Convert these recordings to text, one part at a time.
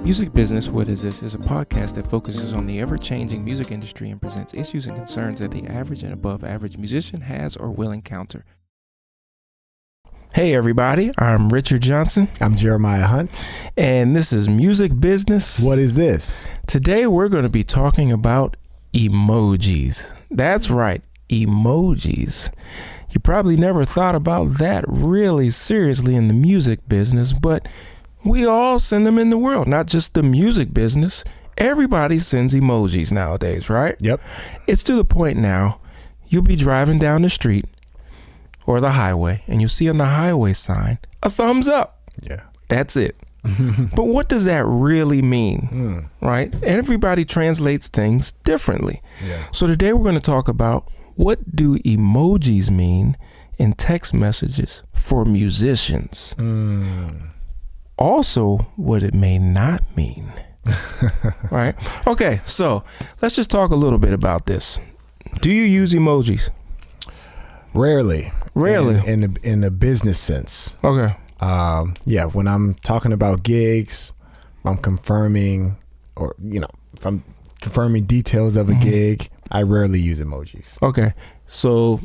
Music Business, What Is This? Is a podcast that focuses on the ever-changing music industry and presents issues and concerns that the average and above average musician has or will encounter. Hey everybody, I'm Richard Johnson. I'm Jeremiah Hunt. And this is Music Business. What is this? Today we're going to be talking about emojis. That's right, emojis. You probably never thought about that really seriously in the music business, but we all send them in the world, not just the music business. Everybody sends emojis nowadays, right? Yep. It's to the point now, you'll be driving down the street or the highway, and you'll see on the highway sign a thumbs up. Yeah. That's it. But what does that really mean, right? Everybody translates things differently. Yeah. So today we're going to talk about what do emojis mean in text messages for musicians. Also, what it may not mean. Right? Okay, so let's just talk a little bit about this. Do you use emojis? Rarely. Rarely. In the business sense. Okay. Yeah, when I'm talking about gigs, I'm confirming if I'm confirming details of a gig, I rarely use emojis. Okay. So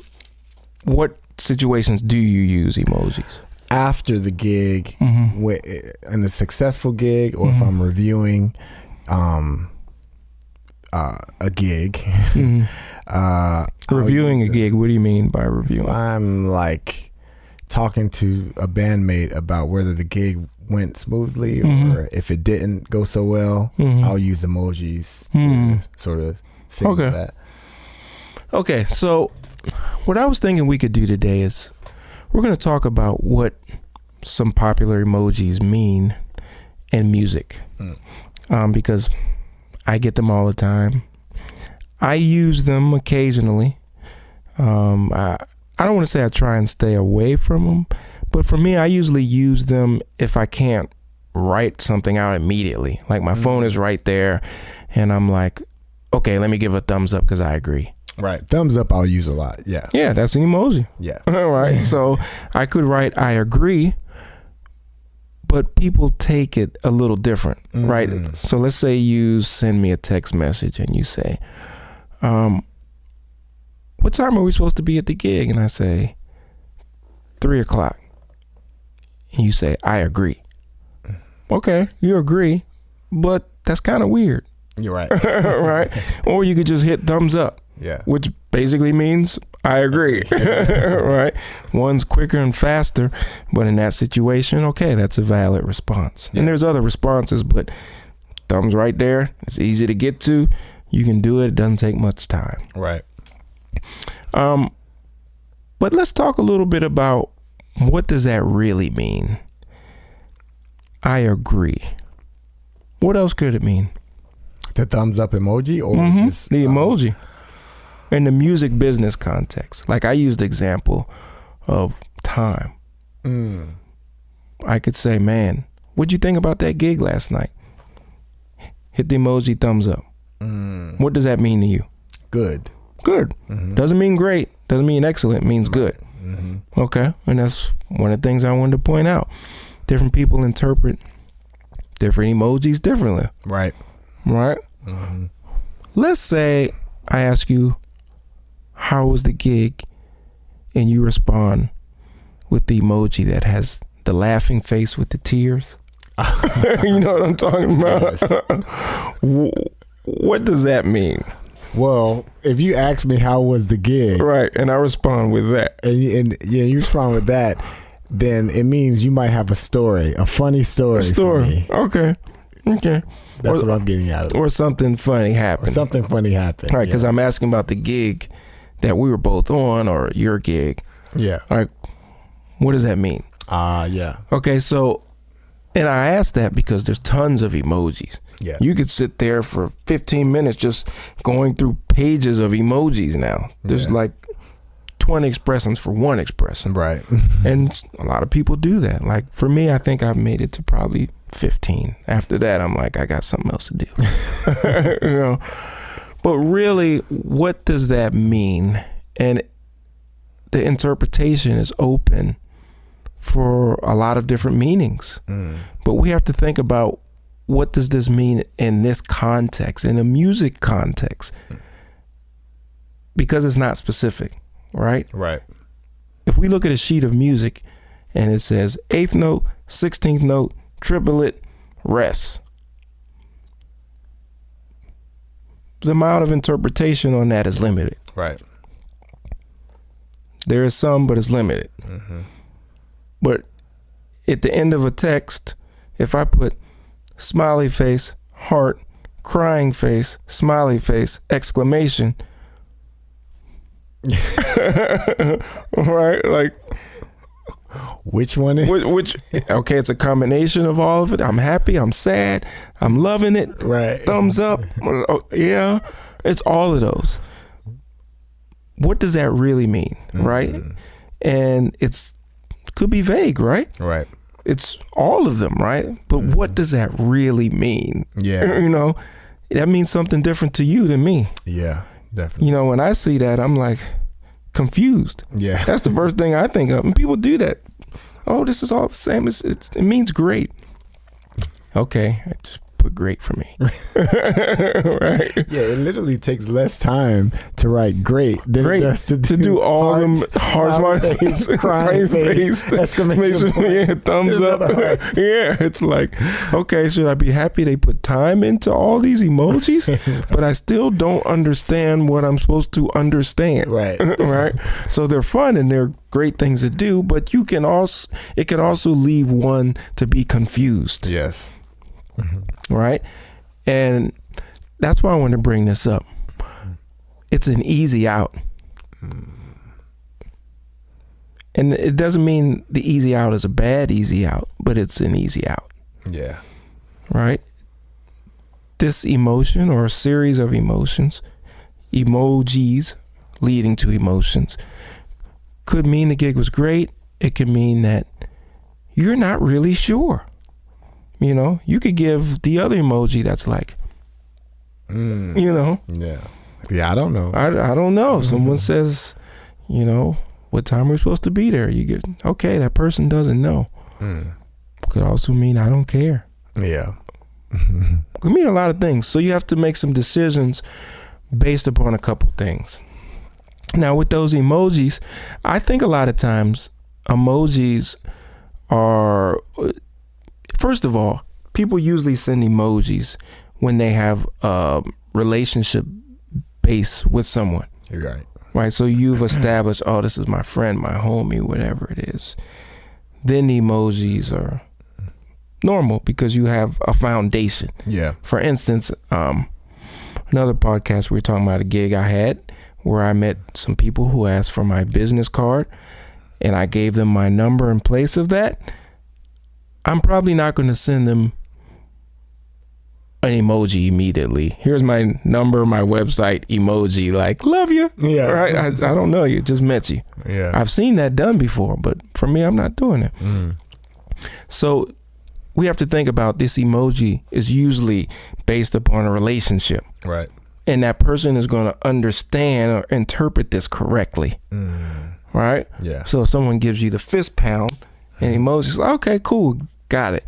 what situations do you use emojis? After the gig, in a successful gig, or if I'm reviewing a gig. Reviewing a gig, what do you mean by reviewing? I'm like talking to a bandmate about whether the gig went smoothly or if it didn't go so well. I'll use emojis to sort of signal that. Okay, so what I was thinking we could do today is we're going to talk about what some popular emojis mean in music, because I get them all the time. I use them occasionally. I don't want to say I try and stay away from them, but for me, I usually use them if I can't write something out immediately. Like my phone is right there, and I'm like, okay, let me give a thumbs up because I agree. Right. Thumbs up I'll use a lot. Yeah. Yeah, that's an emoji. Yeah. All right. So I could write I agree, but people take it a little different, right? So let's say you send me a text message and you say, what time are we supposed to be at the gig? And I say 3:00. And you say, I agree. Okay, you agree, but that's kind of weird. You're right. Right? Or you could just hit thumbs up. Yeah. Which basically means I agree. Right? One's quicker and faster, but in that situation, okay, that's a valid response. Yeah. And there's other responses, but thumbs right there. It's easy to get to. You can do it. It doesn't take much time. Right. But let's talk a little bit about what does that really mean? I agree. What else could it mean? The thumbs up emoji or just, the emoji. In the music business context. Like I used the example of time. I could say, man, what'd you think about that gig last night? Hit the emoji thumbs up. What does that mean to you? Good. Good. Doesn't mean great. Doesn't mean excellent. It means good. Okay. And that's one of the things I wanted to point out. Different people interpret different emojis differently. Right. Right? Let's say I ask you, how was the gig? And you respond with the emoji that has the laughing face with the tears. You know what I'm talking about? Yes. What does that mean? Well, if you ask me how was the gig, right, and I respond with that, and you respond with that, then it means you might have a story, a funny story. For me. Okay. That's what I'm getting out of it. Or something funny happened. Right, because I'm asking about the gig that we were both on, or your gig. Yeah. All right. What does that mean? Yeah. Okay, so, and I asked that because there's tons of emojis. Yeah. You could sit there for 15 minutes just going through pages of emojis now. There's like 20 expressions for one expression. Right. And a lot of people do that. Like for me, I think I've made it to probably 15. After that, I'm like, I got something else to do. You know? But really, what does that mean? And the interpretation is open for a lot of different meanings. But we have to think about what does this mean in this context, in a music context? Because it's not specific, right? Right. If we look at a sheet of music and it says 8th note, 16th note, triplet, rest, the amount of interpretation on that is limited. Right. There is some, but it's limited. Mm-hmm. But at the end of a text, if I put smiley face, heart, crying face, smiley face, exclamation, right? Like, which one is? Which? Okay, it's a combination of all of it. I'm happy. I'm sad. I'm loving it. Right. Thumbs up. Yeah, it's all of those. What does that really mean, right? And could be vague, right? Right. It's all of them, right? But what does that really mean? Yeah. You know, that means something different to you than me. Yeah, definitely. You know, when I see that, I'm like confused. Yeah. That's the first thing I think of. And people do that. Oh, this is all the same. It means great. Okay, I just put great for me. Right? Yeah, it literally takes less time to write great than it does to do all them heart face, crying face, exclamation point. Yeah, thumbs up. Yeah, it's like, okay, should I be happy they put time into all these emojis? But I still don't understand what I'm supposed to understand. Right. Right. So they're fun and they're great things to do, but it can also leave one to be confused. Yes. Right. And that's why I want to bring this up. It's an easy out. And it doesn't mean the easy out is a bad easy out, but it's an easy out. Yeah. Right. This emotion or a series of emotions, emojis leading to emotions, could mean the gig was great. It could mean that you're not really sure. You know, you could give the other emoji that's like, you know. Yeah. Yeah, I don't know. I don't know. If someone says, you know, what time we're supposed to be there, you get, okay, that person doesn't know. Could also mean I don't care. Yeah. Could mean a lot of things. So you have to make some decisions based upon a couple things. Now, with those emojis, I think a lot of times emojis are, first of all, people usually send emojis when they have a relationship base with someone. You're right. Right. So you've established, oh, this is my friend, my homie, whatever it is. Then the emojis are normal because you have a foundation. Yeah. For instance, another podcast, we were talking about a gig I had where I met some people who asked for my business card and I gave them my number in place of that. I'm probably not going to send them an emoji immediately. Here's my number, my website, emoji, like, love you. Yeah. Right? I don't know you, just met you. Yeah. I've seen that done before, but for me, I'm not doing it. So we have to think about this emoji is usually based upon a relationship. Right. And that person is going to understand or interpret this correctly. Right? Yeah. So if someone gives you the fist pound and emoji's like, okay, cool, got it.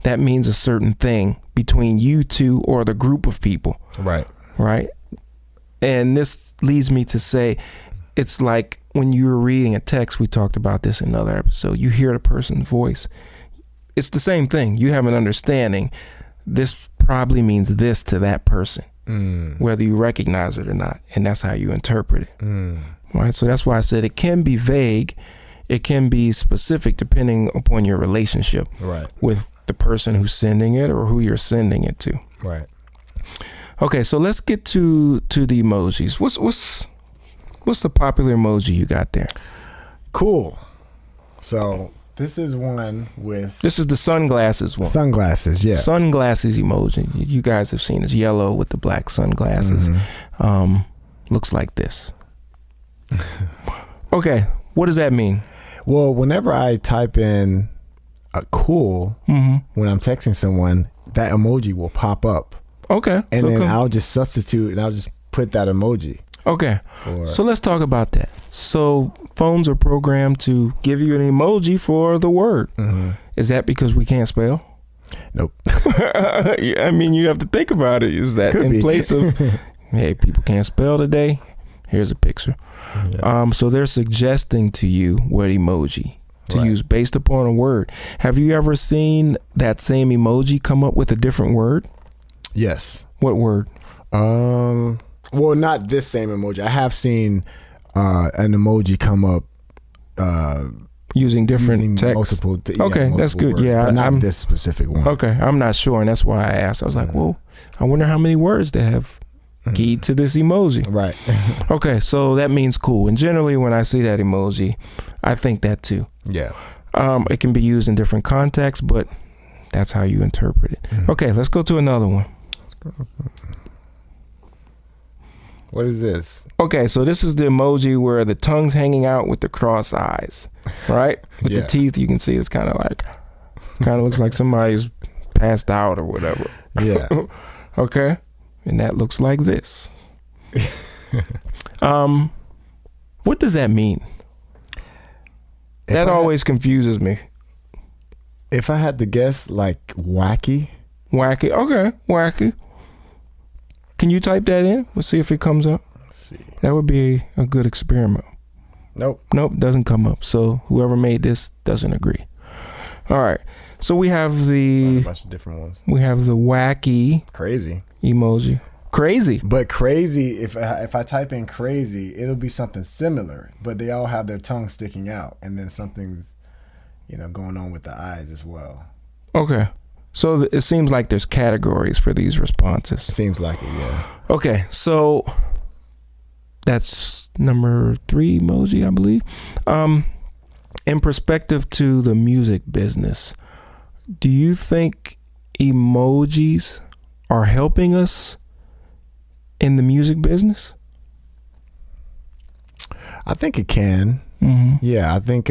That means a certain thing between you two or the group of people. Right. Right. And this leads me to say, it's like when you were reading a text, we talked about this in another episode, you hear the person's voice. It's the same thing. You have an understanding. This probably means this to that person, whether you recognize it or not. And that's how you interpret it. Right. So that's why I said it can be vague. It can be specific depending upon your relationship with the person who's sending it or who you're sending it to. Right. Okay, so let's get to the emojis. What's the popular emoji you got there? Cool. So this is one with... This is the sunglasses one. Sunglasses, yeah. Sunglasses emoji. You guys have seen it's yellow with the black sunglasses. Looks like this. Okay, what does that mean? Well, whenever I type in a cool, when I'm texting someone, that emoji will pop up. Okay. And so then I'll just substitute and I'll just put that emoji. Okay. So let's talk about that. So phones are programmed to give you an emoji for the word. Is that because we can't spell? Nope. I mean, you have to think about it. Is that Could in be. place of, hey, people can't spell today? Here's a picture. Yeah. So they're suggesting to you what emoji to Right. use based upon a word. Have you ever seen that same emoji come up with a different word? Yes. What word? Well, not this same emoji. I have seen an emoji come up Using different using text. multiple. Okay, that's good. Words, Yeah, but not I'm this specific one. okay. I'm not sure, and that's why I asked. I was like, well, I wonder how many words they have keyed to this emoji. Right. Okay, so that means cool. And generally, when I see that emoji, I think that too. Yeah. It can be used in different contexts, but that's how you interpret it. Okay, let's go to another one. What is this? Okay, so this is the emoji where the tongue's hanging out with the cross eyes, right? With Yeah. the teeth, you can see it's kind of looks like somebody's passed out or whatever. Yeah. Okay, and that looks like this. What does that mean? That always confuses me. If I had to guess, like wacky. Wacky. Okay, wacky. Can you type that in? We'll see if it comes up. Let's see. That would be a good experiment. Nope. Nope, doesn't come up. So whoever made this doesn't agree. All right. So we have A the bunch of different ones. wacky Crazy. emoji. Crazy. But crazy, if I type in crazy, it'll be something similar. But they all have their tongue sticking out, and then something's, going on with the eyes as well. Okay. So it seems like there's categories for these responses. It seems like it, yeah. Okay, so that's number 3 emoji, I believe. In perspective to the music business, do you think emojis are helping us in the music business? I think it can. Mm-hmm. Yeah, I think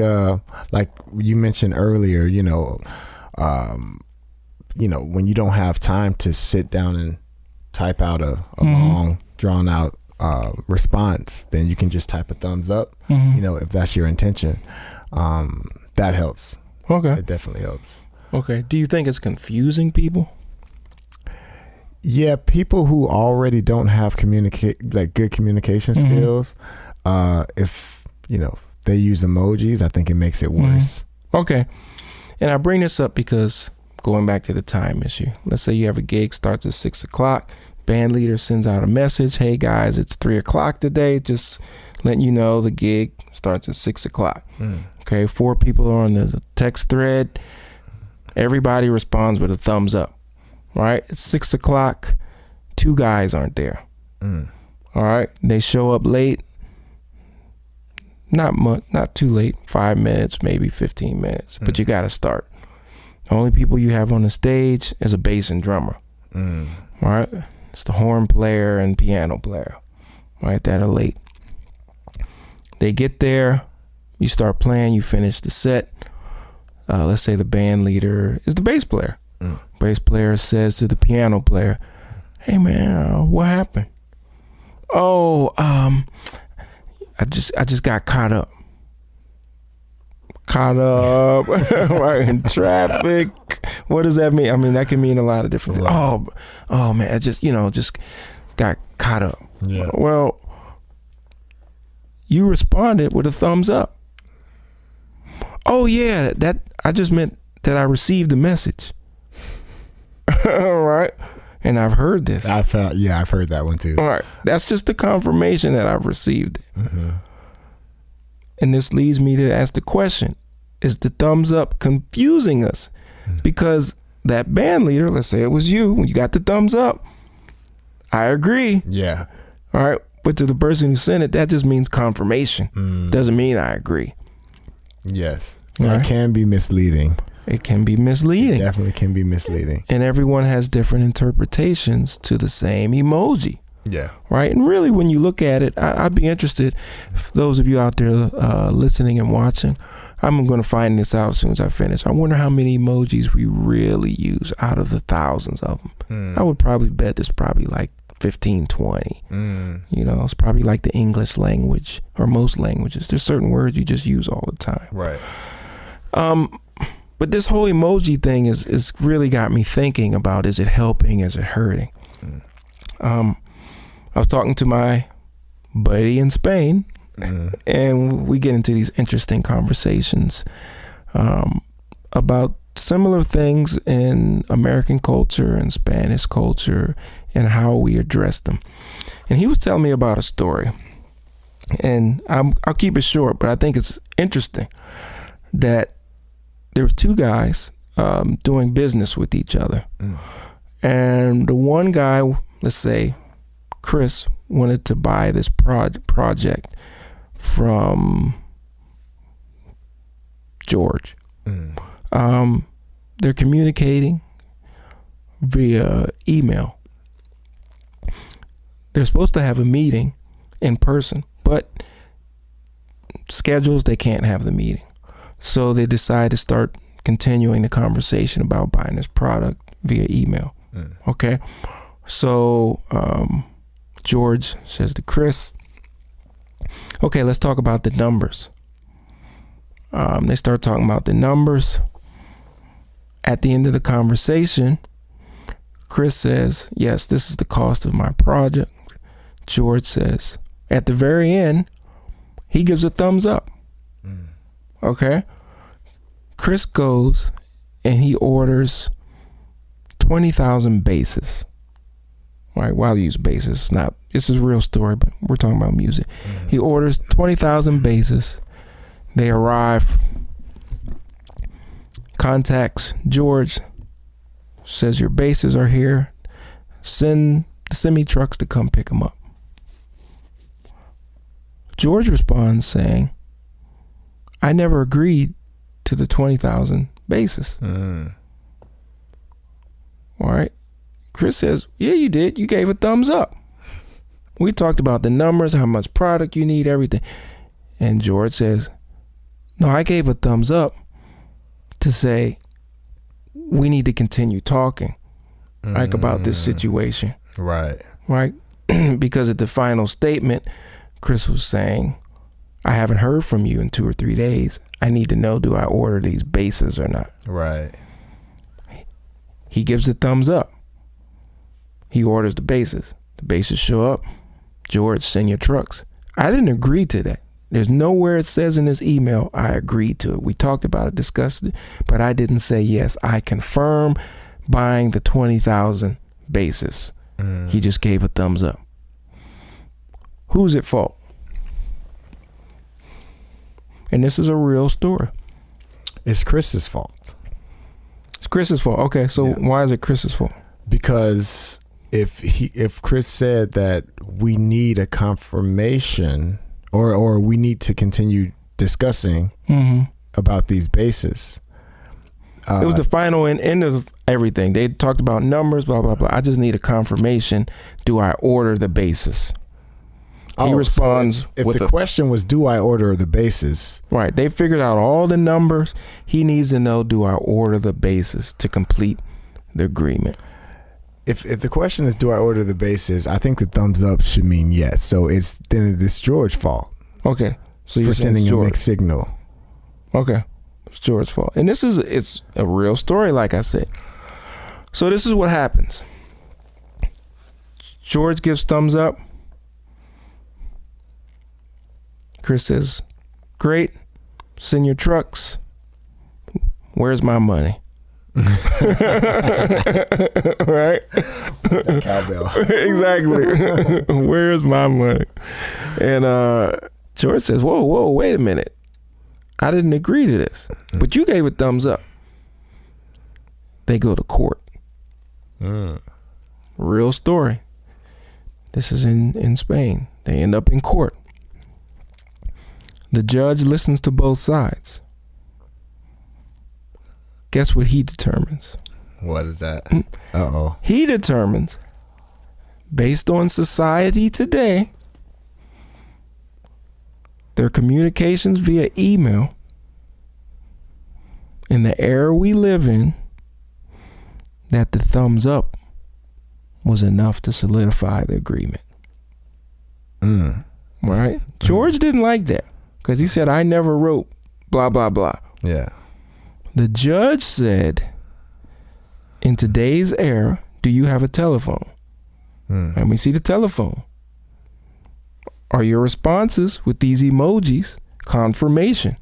like you mentioned earlier, when you don't have time to sit down and type out a long, drawn out response, then you can just type a thumbs up, if that's your intention. That helps. Okay. It definitely helps. Okay. Do you think it's confusing people? Yeah, people who already don't have good communication skills, if they use emojis, I think it makes it worse. Okay. And I bring this up because going back to the time issue, let's say you have a gig starts at 6:00. Band leader sends out a message. Hey guys, it's 3:00 today. Just letting you know the gig starts at 6:00. Okay. 4 people are on the text thread. Everybody responds with a thumbs up. Right. It's 6:00. 2 guys aren't there. All right. They show up late. Not much, not too late. 5 minutes, maybe 15 minutes. But you got to start. The only people you have on the stage is a bass and drummer. All right. It's the horn player and piano player. Right. That are late. They get there. You start playing. You finish the set. Let's say the band leader is the bass player. Bass player says to the piano player, "Hey man, what happened?" "Oh, I just got caught up right in traffic." What does that mean? I mean, that can mean a lot of different things. Oh man, I just got caught up. Yeah. Well, you responded with a thumbs up. "Oh yeah, that I just meant that I received the message." All right. And I've heard this. I've heard that one too. All right. That's just the confirmation that I've received it. And this leads me to ask the question, is the thumbs up confusing us? Because that band leader, let's say it was you, when you got the thumbs up, I agree. Yeah. All right. But to the person who sent it, that just means confirmation. Doesn't mean I agree. Yes. Right. It can be misleading. It can be misleading. It definitely can be misleading. And everyone has different interpretations to the same emoji. Yeah. Right. And really, when you look at it, I'd be interested, for those of you out there listening and watching, I'm going to find this out as soon as I finish. I wonder how many emojis we really use out of the thousands of them. I would probably bet there's probably like 15, 20. It's probably like the English language or most languages. There's certain words you just use all the time. Right. But this whole emoji thing is really got me thinking about, is it helping? Is it hurting? I was talking to my buddy in Spain, and we get into these interesting conversations about similar things in American culture and Spanish culture and how we address them. And he was telling me about a story, and I'll keep it short, but I think it's interesting that there was two guys doing business with each other. And the one guy, let's say Chris, wanted to buy this project from George. They're communicating via email. They're supposed to have a meeting in person, but schedules, they can't have the meeting. So they decide to start continuing the conversation about buying this product via email. Okay. So George says to Chris, okay, let's talk about the numbers. They start talking about the numbers. At the end of the conversation, Chris says, yes, this is the cost of my project. George says, at the very end, he gives a thumbs up. Okay. Chris goes and he orders 20,000 bases. Right? Well, I use bases. This is a real story, but we're talking about music. He orders 20,000 bases. They arrive, contacts George, says your bases are here. Send the semi trucks to come pick them up. George responds saying, I never agreed to the 20,000 bases. All right. Chris says, yeah, you did. You gave a thumbs up. We talked about the numbers, how much product you need, everything. And George says, no, I gave a thumbs up to say we need to continue talking like about this situation. Right. Because at the final statement, Chris was saying, I haven't heard from you in 2 or 3 days. I need to know, do I order these bases or not? Right. He gives the thumbs up. He orders the bases. The bases show up. George, send your trucks. I didn't agree to that. There's nowhere it says in this email I agreed to it. We talked about it, discussed it, but I didn't say yes. I confirm buying the 20,000 bases. He just gave a thumbs up. Who's at fault? And this is a real story. It's Chris's fault. It's Chris's fault. Okay, so why is it Chris's fault? Because if Chris said that we need a confirmation or we need to continue discussing about these bases. It was the final end of everything. They talked about numbers, blah, blah, blah. I just need a confirmation. Do I order the bases? He responds so if the question was, do I order the bases? Right. They figured out all the numbers. He needs to know, do I order the bases to complete the agreement? If the question is, do I order the bases? I think the thumbs up should mean yes. So it's George's fault. Okay. So for sending a mixed signal. Okay. It's George's fault. And it's a real story, like I said. So this is what happens. George gives thumbs up. Chris says, great, send your trucks. Where's my money? Right? It's a cowbell. Exactly. Where's my money? And George says, whoa, wait a minute. I didn't agree to this, but you gave a thumbs up. They go to court. Real story. This is in Spain. They end up in court. The judge listens to both sides. Guess what he determines? What is that? Uh-oh. He determines, based on society today, their communications via email, in the era we live in, that the thumbs up was enough to solidify the agreement. Right? George didn't like that. Because he said, I never wrote blah, blah, blah. Yeah. The judge said, in today's era, do you have a telephone? Let me see the telephone. Are your responses with these emojis confirmation?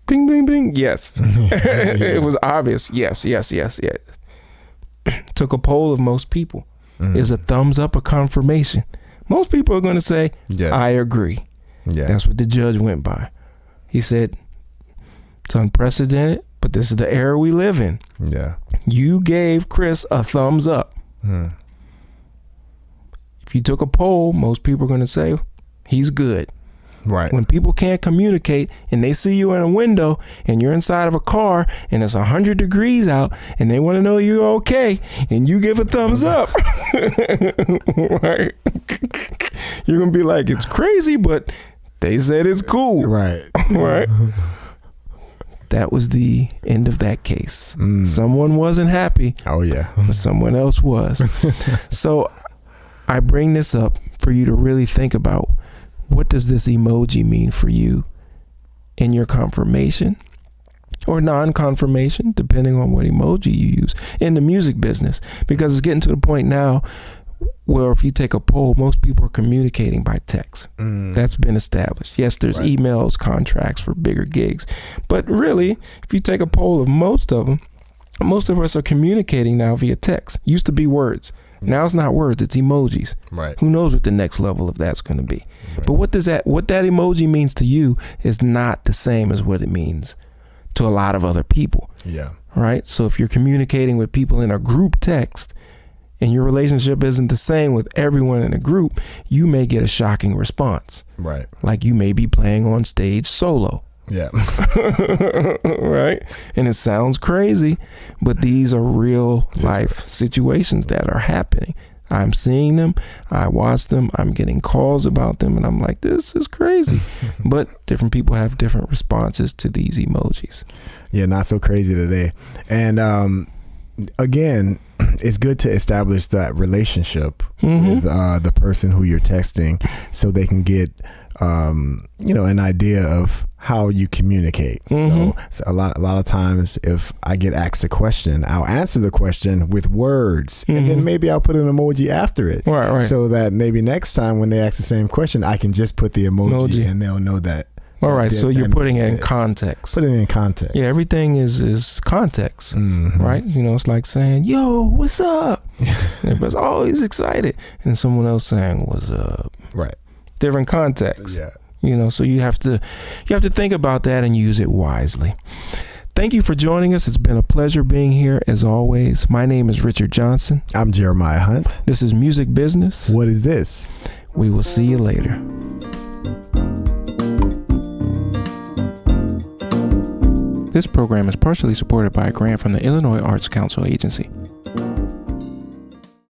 Bing, bing, bing. Yes. It was obvious. Yes. Took a poll of most people. Is a thumbs up a confirmation? Most people are going to say, yes. I agree. Yeah. That's what the judge went by. He said, it's unprecedented, but this is the era we live in. Yeah. You gave Chris a thumbs up. If you took a poll, most people are going to say he's good. Right. When people can't communicate and they see you in a window and you're inside of a car and it's 100 degrees out and they want to know you're okay and you give a thumbs up, right? You're going to be like, it's crazy, but they said it's cool. Right. Right. That was the end of that case. Someone wasn't happy. Oh, yeah. But someone else was. So I bring this up for you to really think about, what does this emoji mean for you in your confirmation or non-confirmation, depending on what emoji you use in the music business? Because it's getting to the point now where if you take a poll, most people are communicating by text. That's been established. Yes, there's emails, contracts for bigger gigs. But really, if you take a poll of most of them, most of us are communicating now via text. Used to be words. Now it's not words, it's emojis. Right. Who knows what the next level of that's going to be. Right. But what that emoji means to you is not the same as what it means to a lot of other people. Yeah. Right? So if you're communicating with people in a group text and your relationship isn't the same with everyone in a group, you may get a shocking response. Right. Like you may be playing on stage solo. Yeah. Right. And it sounds crazy, but these are real life situations that are happening. I'm seeing them. I watch them. I'm getting calls about them. And I'm like, this is crazy. But different people have different responses to these emojis. Yeah, not so crazy today. And again, it's good to establish that relationship with the person who you're texting so they can get an idea of how you communicate. So a lot of times if I get asked a question, I'll answer the question with words and then maybe I'll put an emoji after it. Right. So that maybe next time when they ask the same question, I can just put the emoji. And they'll know that. All right. So you're putting it in context. Put it in context. Yeah. Everything is context, right? It's like saying, yo, what's up? Everybody's always excited. And someone else saying, what's up? Right. Different context. Yeah. So you have to think about that and use it wisely. Thank you for joining us. It's been a pleasure being here as always. My name is Richard Johnson. I'm Jeremiah Hunt. This is Music Business. What is this? We will see you later. This program is partially supported by a grant from the Illinois Arts Council Agency.